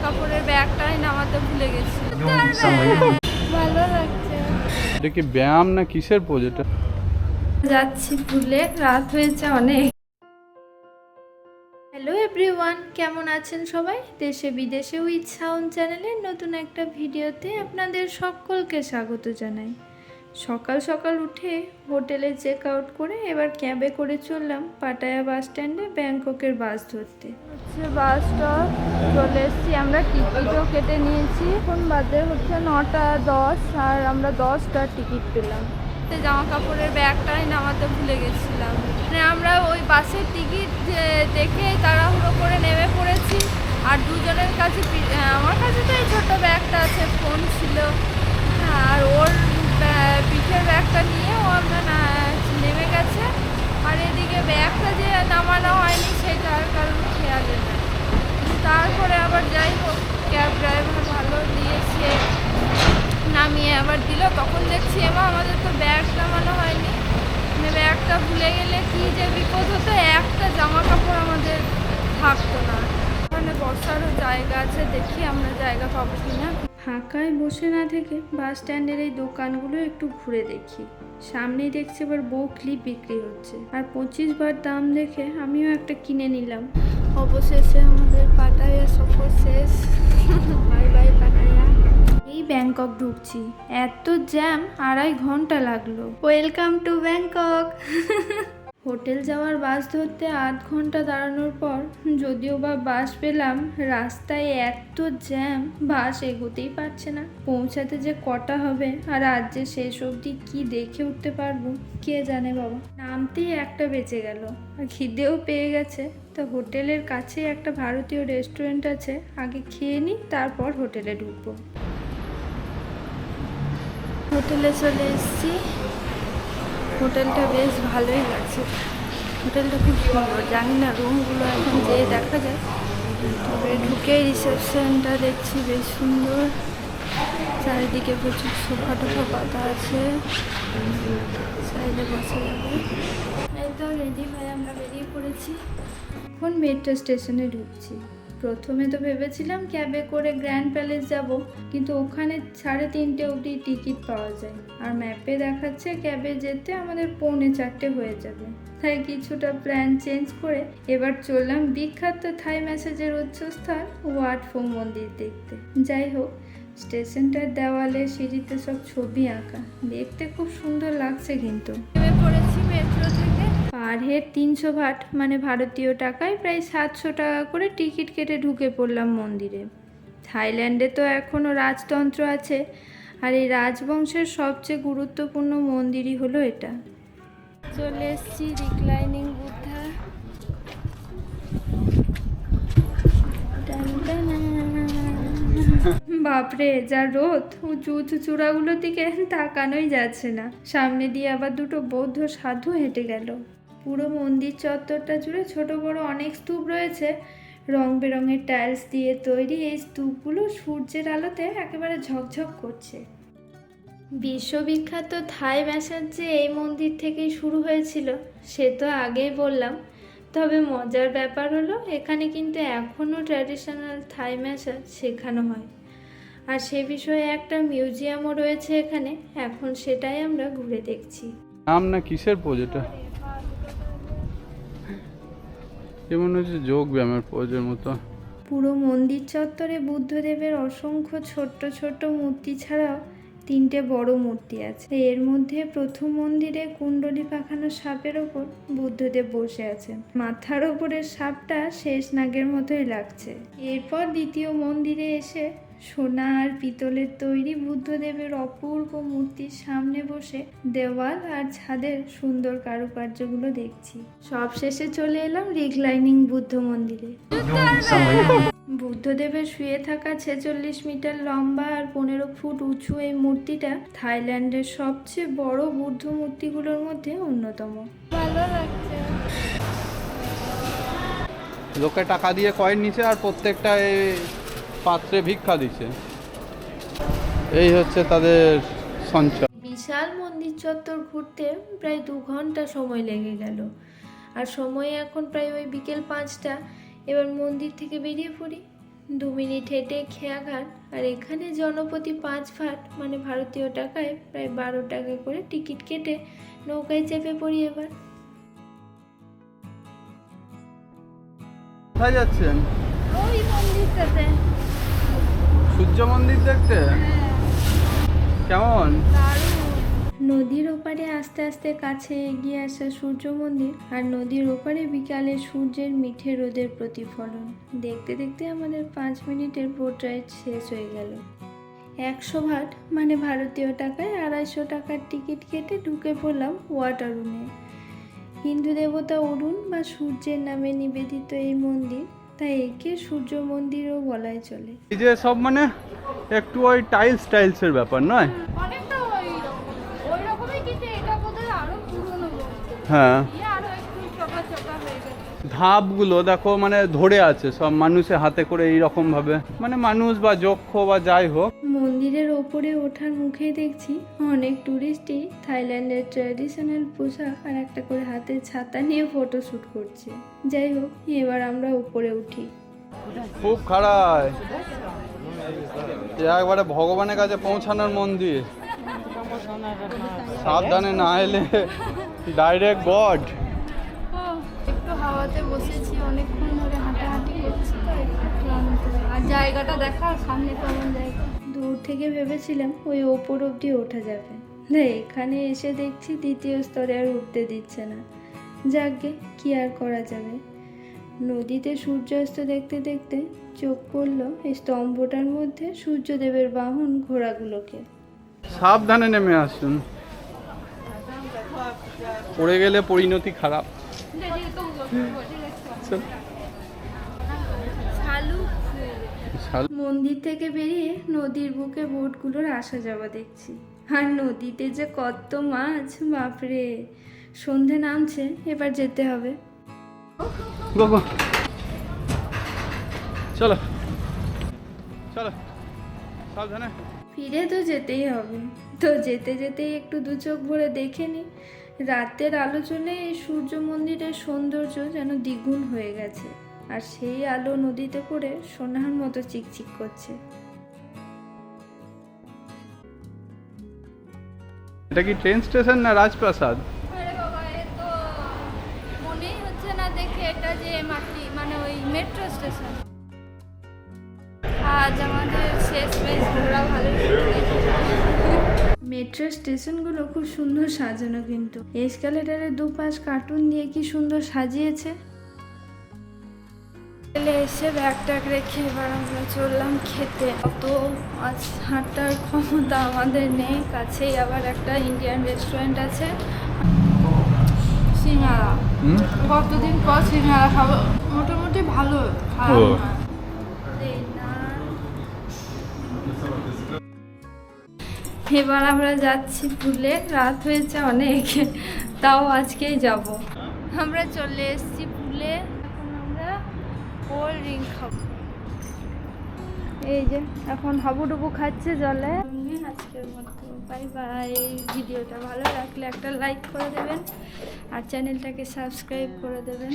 কাপড়ের ব্যাগটাই নামাতে ভুলে গেছি। ভালো লাগছে। এটা কি ব্যায়াম না কিসের পোজ এটা? যাচ্ছি, ভুলে রাত হয়েছে অনেক। হ্যালো এভরিওয়ান, কেমন আছেন সবাই? দেশে বিদেশে উইথ সাউন্ড চ্যানেলের নতুন একটা ভিডিওতে আপনাদের সকলকে স্বাগত জানাই। সকাল সকাল উঠে হোটেলে চেক আউট করে এবার ক্যাবে করে চললাম পাটায়া বাস স্ট্যান্ডে ব্যাংককের বাস ধরতে। বাস স্টপ চলে এসেছি, আমরা টিকিটও কেটে নিয়েছি। এখন বাজে হচ্ছে 9:10 আর আমরা 10টার টিকিট পেলাম। জামা কাপড়ের ব্যাগটাই নামাতে ভুলে গেছিলাম। মানে আমরা ওই বাসের টিকিট দেখে তাড়াহুড়ো করে নেমে পড়েছি। আর দুজনের কাছে, আমার কাছে তো এই ছোটো ব্যাগটা আছে, ফোন ছিল, আর ওর পিঠের ব্যাগটা নিয়ে ও আমরা নেমে গেছে। আর এদিকে ব্যাগটা যে নামানো হয়নি সেটার কারণ খেয়ালে না। তারপরে আবার যাই হোক, ক্যাব ড্রাইভার ভালো দিয়েছে, নামিয়ে আবার দিল। তখন দেখছি আমাদের তো ব্যাগ নামানো হয়নি, মানে ব্যাগটা ভুলে গেলে কি যে বিপদ হতো, একটা জামা কাপড় আমাদের থাকতো না। ওখানে বসারও জায়গা আছে, দেখি আমরা জায়গা পাবো কিনা। ফাঁকায় বসে না থেকে বাস স্ট্যান্ডের এই দোকানগুলো একটু ঘুরে দেখি। সামনেই দেখছি এবার বউ ক্লিপ বিক্রি হচ্ছে, আর 25 বার দাম দেখে আমিও একটা কিনে নিলাম। অবশেষে আমাদের পাটায়া সফর শেষ। Bye bye Pattaya. এই ব্যাংকক ঢুকছি, এত জ্যাম, 2.5 ঘন্টা লাগলো। Welcome to Bangkok. হোটেল যাওয়ার বাস ধরতে 8 ঘন্টা দাঁড়ানোর পর যদিও বা বাস পেলাম, রাস্তায় এত জ্যাম, বাস এগোতেই পারছে না। পৌঁছাতে যে কটা হবে আর আজ যে শেষ অবধি কি দেখে উঠতে পারবো কে জানে বাবা। নামতেই একটা বেঁচে গেল, আর খিদেও পেয়ে গেছে। তো হোটেলের কাছে একটা ভারতীয় রেস্টুরেন্ট আছে, আগে খেয়ে নিই তারপর হোটেলে ঢুকবো। হোটেলে চলে এসেছি। হোটেলটা বেশ ভালোই লাগছে, হোটেলটা খুব সুন্দর। জানি না রুমগুলো এখন যেয়ে দেখা যায়, তবে ঢুকেই রিসেপশনটা দেখছি বেশ সুন্দর। চারিদিকে প্রচুর সোফা টোফা পাতা আছে, সাইডে বসে যাবে। এই তো রেডি হয়ে আমরা বেরিয়ে পড়েছি, এখন মেট্রো স্টেশনে ঢুকছি। প্রথমে তো ভেবেছিলাম ক্যাবে করে গ্র্যান্ড প্যালেস যাব, কিন্তু ওখানে 3:30 অবধি টিকিট পাওয়া যায়, আর ম্যাপে দেখাচ্ছে ক্যাবে যেতে আমাদের 3:45 হয়ে যাবে। তাই কিছুটা প্ল্যান চেঞ্জ করে এবার চললাম বিখ্যাত থাই ম্যাসাজের উৎসস্থান ওয়াট ফো মন্দির দেখতে। যাই হোক, স্টেশনটার দেওয়ালে সিঁড়িতে সব ছবি আঁকা, দেখতে খুব সুন্দর লাগছে। কিন্তু নেমে পড়েছি মেট্রো থেকে। পার হেড 300 বাট, মানে ভারতীয় টাকায় প্রায় 700 টাকা করে টিকিট কেটে ঢুকে পড়লাম মন্দিরে। থাইল্যান্ডে তো এখনও রাজতন্ত্র আছে, আর এই রাজবংশের সবচেয়ে গুরুত্বপূর্ণ মন্দিরই হলো এটা। চলে এসেছি রিক্লাইনিং বুদ্ধা। বাপরে যা রোদ, উঁচু উঁচু চূড়াগুলোর দিকে তাকানোই যাচ্ছে না। সামনে দিয়ে আবার দুটো বৌদ্ধ সাধু হেঁটে গেল। পুরো মন্দির চত্বরটা জুড়ে ছোট বড় অনেক স্তূপ রয়েছে, রং বেরঙের টাইলস দিয়ে তৈরি। এই স্তূপগুলো সূর্যের আলোতে একেবারে ঝকঝক করছে। বিশ্ববিখ্যাত থাই ম্যাসাজ যে এই মন্দির থেকেই শুরু হয়েছিল সে তো আগেই বললাম, তবে মজার ব্যাপার হলো এখানে কিন্তু এখনও ট্র্যাডিশনাল থাই ম্যাসাজ শেখানো হয়, আর সে বিষয়ে একটা মিউজিয়ামও রয়েছে এখানে। এখন সেটাই আমরা ঘুরে দেখছি। নাম না কিসের পোজ এটা? যেমন হচ্ছে যোগ ব্যায়ামের পোজের মতো। পুরো মন্দির চত্বরে বুদ্ধদেবের অসংখ্য ছোট্ট ছোট্ট মূর্তি ছাড়াও 3টে বড় মূর্তি আছে। এর মধ্যে প্রথম মন্দিরে কুণ্ডলী পাখানো সাপের ওপর বুদ্ধদেব বসে আছেন, মাথার ওপরের সাপটা শেষ নাগের মতোই লাগছে। এরপর দ্বিতীয় মন্দিরে এসে সোনা আর পিতলের তৈরি বুদ্ধদেবের অপূর্ব মূর্তির সামনে বসে দেওয়াল আর ছাদের সুন্দর কারুকার্যগুলো দেখছি। সব শেষে চলে এলাম রিক্লাইনিং বুদ্ধ মন্দিরে। বুদ্ধদেবের শুয়ে থাকা 46 মিটার লম্বা আর 15 ফুট উঁচু এই মূর্তিটা থাইল্যান্ডের সবচেয়ে বড় বুদ্ধ মূর্তিগুলোর মধ্যে অন্যতম। ভালো লাগছে। লোকে টাকা দিয়ে কয়েন নিছে আর প্রত্যেকটা এই পাত্রে ভিক্ষা দিচ্ছে, এই হচ্ছে তাদের সঞ্চয়। বিশাল মন্দির চত্বর ঘুরতে প্রায় 2 ঘন্টা সময় লেগে গেল, আর সময় এখন প্রায় ওই বিকেল 5টা। এবার মন্দির থেকে বেরিয়ে পড়ি। 2 মিনিট হেঁটে খেয়াঘাট, আর এখানে জনপ্রতি 5 ভাট মানে ভারতীয় টাকায় প্রায় 12 টাকা করে টিকিট কেটে নৌকায় চেপে পড়ি এবার। কোথায় যাচ্ছেন? ওই মন্দিরটাতে। সূর্য মন্দির দেখতে? কেমন? নদীর ওপারে আস্তে আস্তে কাছে এগিয়ে আসা সূর্য মন্দির, আর নদীর ওপারে বিকালে সূর্যের মিঠে রোদের প্রতিফলন দেখতে দেখতে আমাদের 5 মিনিটের বোট রাইড শেষ হয়ে গেল। 100 ভাট মানে ভারতীয় টাকায় 250 টাকার টিকিট কেটে ঢুকে পড়লাম ওয়াটার রুমে। হিন্দু দেবতা অরুণ বা সূর্যের নামে নিবেদিত এই মন্দির, তাই একে সূর্য মন্দিরও বলাই চলে। এই যে সব মানে একটু ওই টাইলসের ব্যাপার নয়? অনেকটা ওই রকমই, কিন্তু এটা বোধহয় আরো পুরনো হ্যাঁ, আরো একটু চকা চকা হয়ে গেছে। ধাপগুলো দেখো মানে ধরে আছে সব মানুষের হাতে করে এইরকম ভাবে, মানে মানুষ বা যক্ষ বা যাই হোক। মন্দিরের ওপরে ওঠার মুখেই দেখছি অনেক টুরিস্টই থাইল্যান্ডের ট্র্যাডিশনাল পোশাক আর একটা করে হাতে ছাতা নিয়ে ফটো শুট করছে। যাই হোক, এবার আমরা উপরে উঠি। খুব খারাপ, একবারে ভগবানের কাছে পৌঁছানোর মন্দির, সাবধানে না এলে ডাইরেক্ট গড। একটু হাওয়াতে বসেছি, অনেকক্ষণ ধরে হাঁটাহাঁটি করছি তো একটু ক্লান্ত। আর জায়গাটা দেখা, সামনে কেমন জায়গা। দূর থেকে ভেবেছিলাম ওই ওপর অবধি ওঠা যাবে, এখানে এসে দেখছি দ্বিতীয় স্তরে আর উঠতে দিচ্ছে না। যাকগে, কি আর করা যাবে। নদীতে সূর্যাস্ত দেখতে দেখতে চোখ পড়ল এই স্তম্ভটার মধ্যে সূর্যদেবের বাহন ঘোড়াগুলোকে। সাবধানে নেমে আসুন, পড়ে গেলে পরিণতি খারাপ। মন্দির থেকে বেরিয়ে নদীর বুকে বোটগুলোর আসা যাওয়া দেখছি, আর নদীতে যে কত মাছ, বাপরে। সন্ধে নামছে, এবার যেতে হবে। বাবা চলো চলো, সাবধানে। ফিরে তো যেতেই হবে, তো যেতে যেতেই একটু দু চোখ ভরে দেখে নি রাতের আলোচনে এই সূর্য মন্দিরের সৌন্দর্য যেন দ্বিগুণ হয়ে গেছে, আর সেই আলো নদীতে পড়ে সোনার মতো চিকচিক করছে। এটা কি ট্রেন স্টেশন না রাজপ্রাসাদ? আরে বাবা, এ তো মনেই হচ্ছে না দেখে এটা যে মানে ওই মেট্রো স্টেশন। আজ আমাদের শেষ বেশ ঘোরা ভালো। মেট্রো স্টেশনগুলো খুব সুন্দর সাজানো, কিন্তু এসকালেটারের দুপাশ কার্টুন দিয়ে কি সুন্দর সাজিয়েছে। এসে ব্যাগ ট্যাগ রেখে এবার আমরা চললাম খেতে। অত আজ হাঁটার ক্ষমতা আমাদের নেই, কাছেই আবার একটা ইন্ডিয়ান রেস্টুরেন্ট আছে। সিঙ্গারা, কতদিন পর সিঙ্গারা খাবো, মোটামুটি ভালো, খারাপ না। এবার আমরা যাচ্ছি পুলে, রাত হয়েছে অনেক, তাও আজকেই যাব। আমরা চলে এসেছি পুলে, এখন আমরা কোল্ড ড্রিঙ্ক খাবো। এই যে এখন হাবুডুবু খাচ্ছে জলে। আজকের মতো বাই বাই। ভিডিওটা ভালো লাগলে একটা লাইক করে দেবেন আর চ্যানেলটাকে সাবস্ক্রাইব করে দেবেন।